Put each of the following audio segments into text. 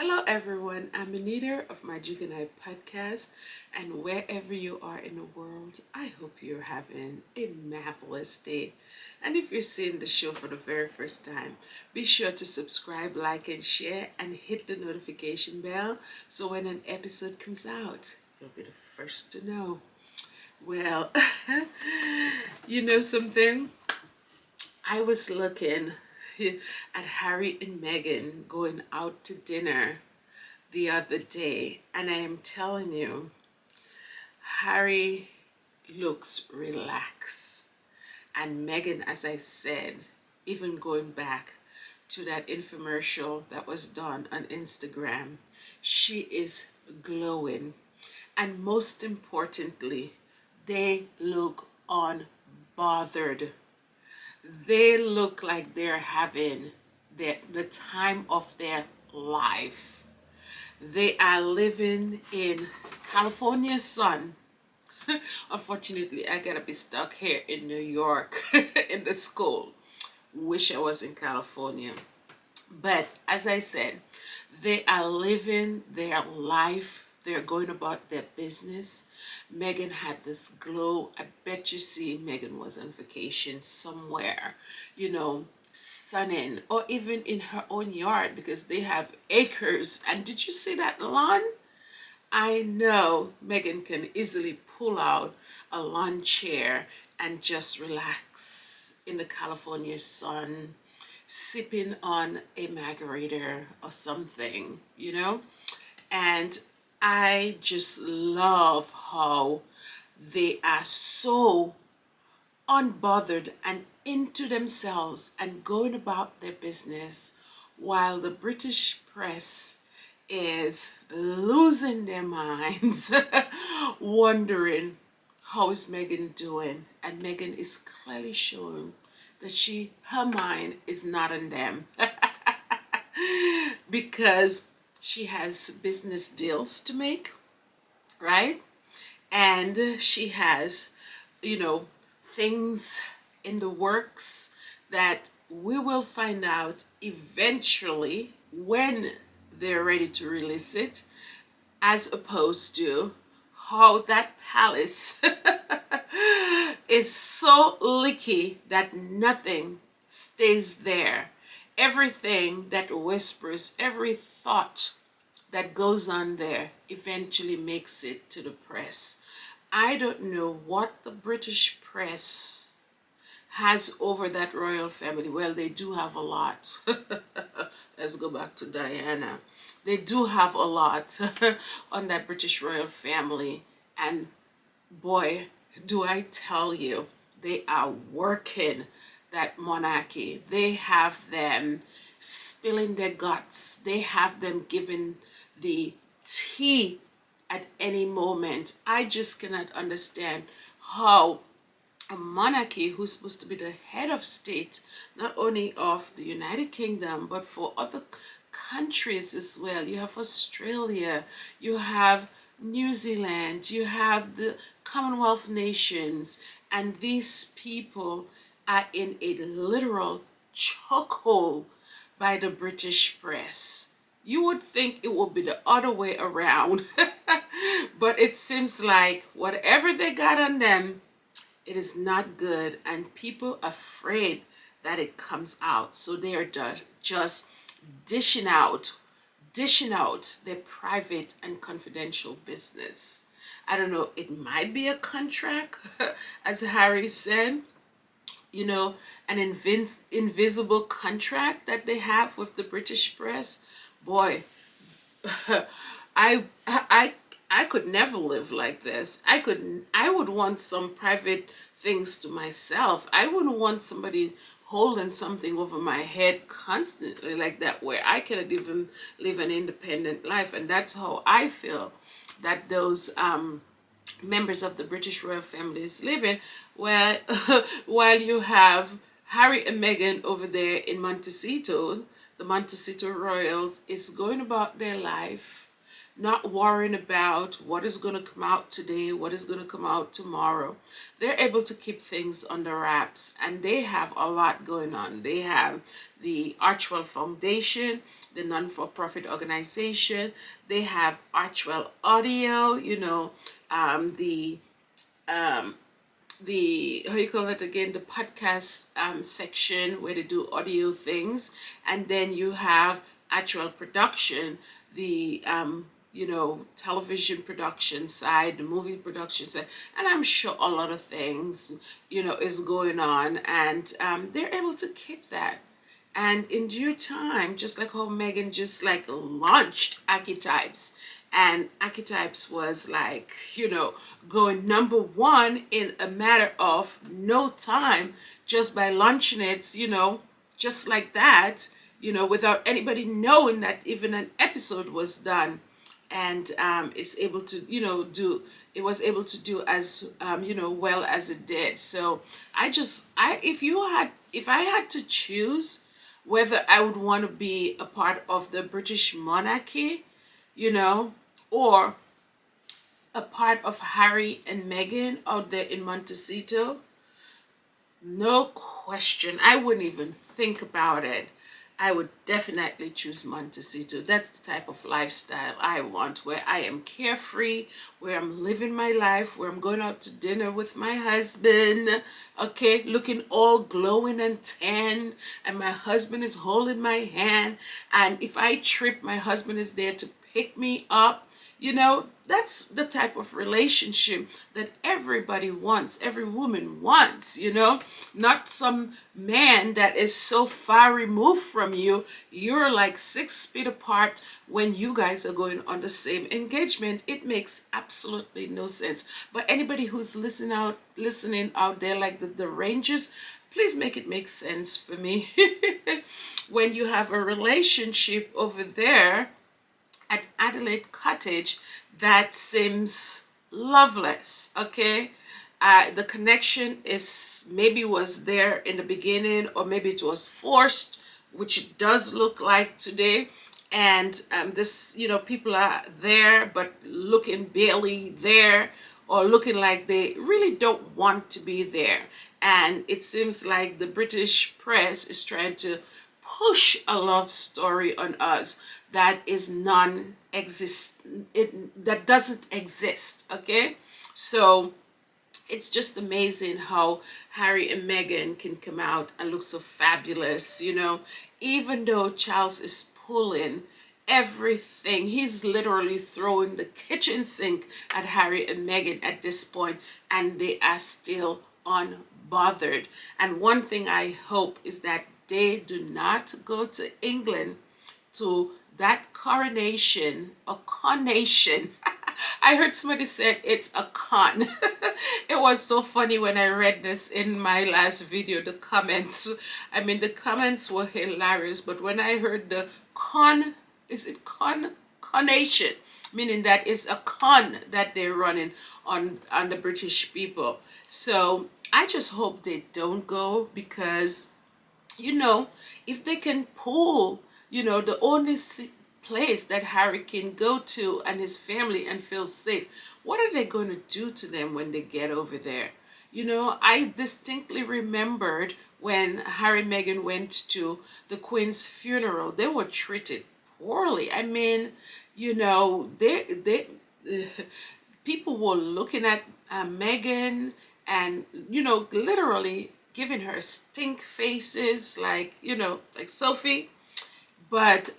Hello, everyone. I'm Anita of My Jig and I podcast, and wherever you are in the world, I hope you're having a marvelous day. And if you're seeing the show for the very first time, be sure to subscribe, like, and share, and hit the notification bell so when an episode comes out, you'll be the first to know. Well, you know something? I was looking at Harry and Meghan going out to dinner the other day, and I am telling you, Harry looks relaxed, and Meghan, as I said, even going back to that infomercial that was done on Instagram, she is glowing, and most importantly, they look unbothered. They look like they're having the time of their life. They are living in California sun. Unfortunately, I gotta be stuck here in New York in the school. Wish I was in California. But as I said, they are living their life. They're going about their business. Meghan had this glow. I bet you see Meghan was on vacation somewhere, sunning, or even in her own yard because they have acres. And did you see that lawn? I know Meghan can easily pull out a lawn chair and just relax in the California sun, sipping on a margarita or something. And I just love how they are so unbothered and into themselves and going about their business while the British press is losing their minds wondering how is Meghan doing, and Meghan is clearly showing that her mind is not on them because she has business deals to make, right? And she has, things in the works that we will find out eventually when they're ready to release it, as opposed to how that palace is so leaky that nothing stays there. Everything that whispers, every thought that goes on there eventually makes it to the press. I don't know what the British press has over that royal family. Well, they do have a lot. Let's go back to Diana. They do have a lot on that British royal family. And boy, do I tell you, they are working that monarchy. They have them spilling their guts. They have them giving the tea at any moment. I just cannot understand how a monarchy who's supposed to be the head of state, not only of the United Kingdom, but for other countries as well. You have Australia, you have New Zealand, you have the Commonwealth nations, and these people are in a literal chokehold by the British press. You would think it would be the other way around, but it seems like whatever they got on them, it is not good, and people are afraid that it comes out. So they are just dishing out their private and confidential business. I don't know, it might be a contract, as Harry said, an invisible contract that they have with the British press. Boy, I could never live like this. I would want some private things to myself. I wouldn't want somebody holding something over my head constantly like that, where I cannot even live an independent life. And that's how I feel that those members of the British royal family is living. Well, while you have Harry and Meghan over there in Montecito, the Montecito royals is going about their life, not worrying about what is going to come out today, what is going to come out tomorrow. They're able to keep things under wraps, and they have a lot going on. They have the Archwell Foundation, the non-for-profit organization. They have Archwell Audio, um, the how you call it again, the podcast section where they do audio things, and then you have actual production, the television production side, the movie production side, and I'm sure a lot of things is going on, and they're able to keep that. And in due time, just like how Megan just like launched Archetypes, and Archetypes was like, going number one in a matter of no time, just by launching it, just like that, without anybody knowing that even an episode was done. And it's able to, it was able to do as, well as it did. So if I had to choose whether I would want to be a part of the British monarchy, or a part of Harry and Meghan out there in Montecito, no question. I wouldn't even think about it. I would definitely choose Montecito. That's the type of lifestyle I want, where I am carefree, where I'm living my life, where I'm going out to dinner with my husband, okay, looking all glowing and tan, and my husband is holding my hand, and if I trip, my husband is there to pick me up. That's the type of relationship that everybody wants, every woman wants, not some man that is so far removed from you. You're like 6 feet apart when you guys are going on the same engagement. It makes absolutely no sense. But anybody who's listening out there, like the Rangers, please make it make sense for me. When you have a relationship over there at Adelaide Cottage that seems loveless, okay? The connection is maybe was there in the beginning, or maybe it was forced, which it does look like today. And this, people are there, but looking barely there, or looking like they really don't want to be there. And it seems like the British press is trying to push a love story on us that is that doesn't exist, okay? So it's just amazing how Harry and Meghan can come out and look so fabulous, even though Charles is pulling everything. He's literally throwing the kitchen sink at Harry and Meghan at this point, and they are still unbothered. And one thing I hope is that they do not go to England to that coronation, a conation. I heard somebody said it's a con. It was so funny when I read this in my last video, the comments. I mean, the comments were hilarious, but when I heard the conation, meaning that it's a con that they're running on the British people. So I just hope they don't go, because if they can pull, the only place that Harry can go to and his family and feel safe, what are they going to do to them when they get over there? I distinctly remembered when Harry and Meghan went to the Queen's funeral, they were treated poorly. I mean, they people were looking at Meghan and, literally giving her stink faces, like, like Sophie. But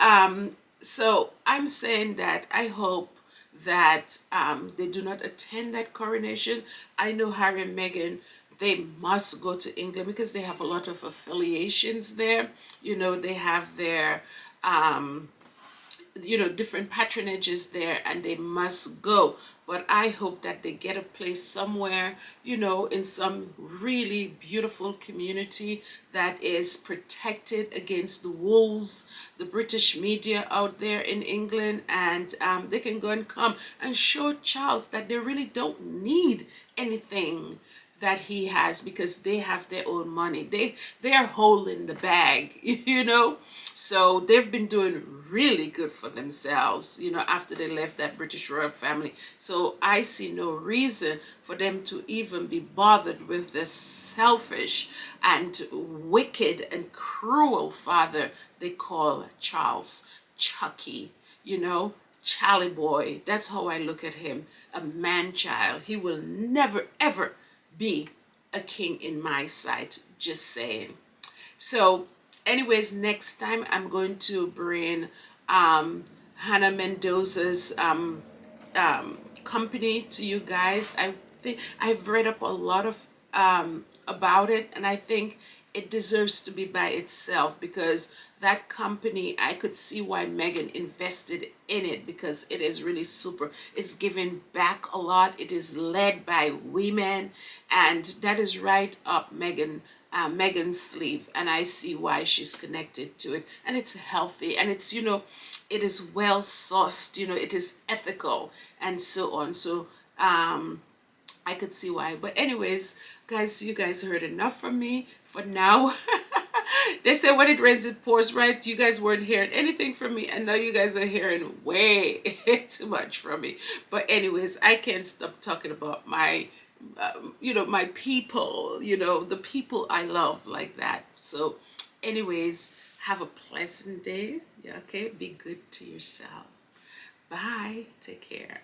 so I'm saying that I hope that they do not attend that coronation. I know Harry and Meghan, they must go to England because they have a lot of affiliations there. They have their different patronages there, and they must go. But I hope that they get a place somewhere, in some really beautiful community that is protected against the wolves, the British media out there in England, and they can go and come and show Charles that they really don't need anything that he has, because they have their own money. They are holding the bag, you know. So they've been doing really good for themselves, you know, after they left that British royal family. So I see no reason for them to even be bothered with this selfish and wicked and cruel father they call Charles. Chucky, you know, Charlie boy. That's how I look at him. A man child. He will never ever be a king in my sight. Just saying. So, anyways, next time I'm going to bring Hannah Mendoza's company to you guys. I think I've read up a lot of about it, and I think it deserves to be by itself, because that company, I could see why Meghan invested in it, because it is really super. It's giving back a lot. It is led by women, and that is right up Meghan's sleeve, and I see why she's connected to it. And it's healthy, and it's, you know, it is well sourced, you know, it is ethical, and so on. So I could see why. But anyways, guys, you guys heard enough from me for now. They say when it rains it pours, right? You guys weren't hearing anything from me, and now you guys are hearing way too much from me. But anyways, I can't stop talking about my you know, my people, you know, the people I love, like that. So anyways, have a pleasant day. Yeah, okay, be good to yourself. Bye, take care.